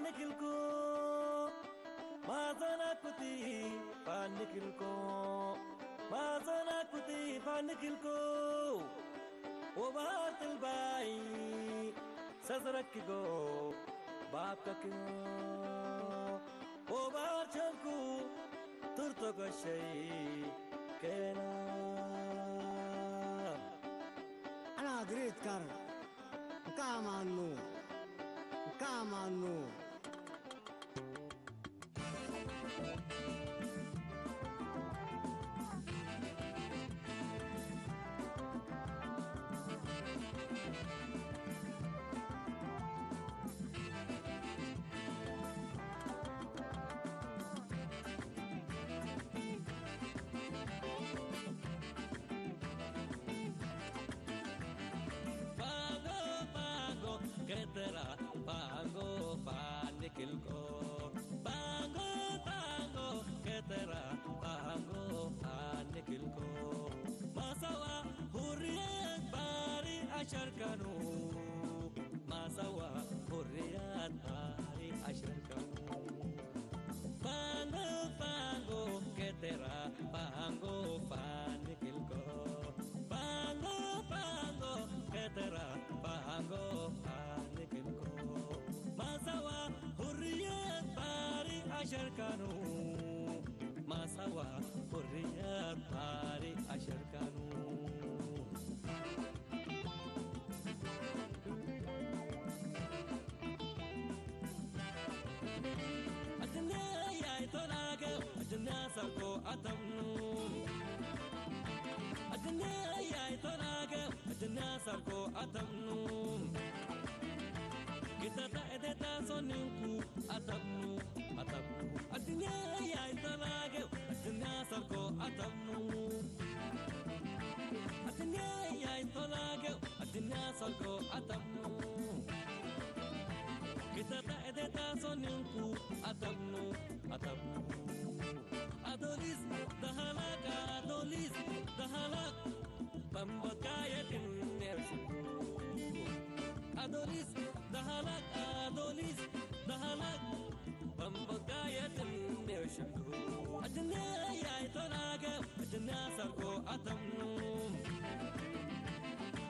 فانكلكو ما زناكتي فانكلكو ما زناكتي فانكلكو وبهات الباي سزرككو بابككو وبارشلكو ترتق الشيء كينا أنا دريت كار كامانو كامانو Ketera pango panikilko pango pango ketera pango panikilko masawa hurriyat bari asharkanu masawa hurriyat bari asharkanu pango pango ketera pango panikilko pango pango ketera pango panikilko masawa hurriyat bari asharkanu masawa hurriyat bari asharkanu adna ya itonaga adna sarko atamnu adna ya itonaga adna sarko atamnu kita tak ada soninku atamnu atamnu adna ya itonaga adna sarko atamnu adna ya itonaga adna sarko atamnu kita tak ada soninku atamnu atamnu adolis dahalak pembakayatin nersu adolis dahalak pembakayatin nersu adna ya itonaga adna sarko atamnu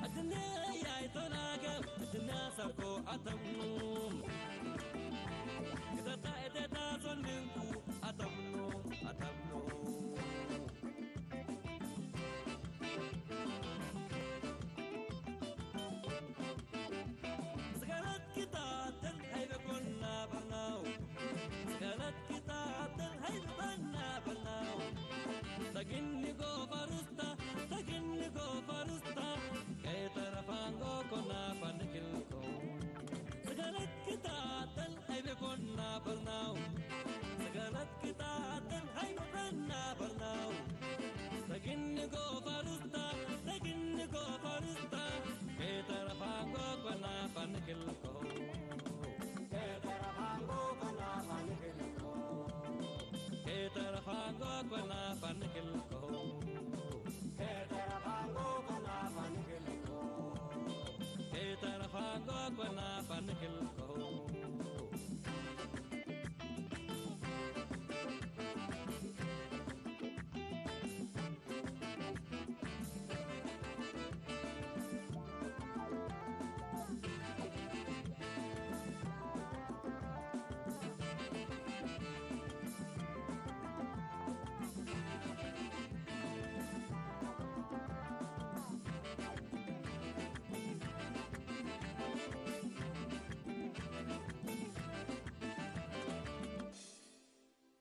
adna ya itonaga adna sarko atamnu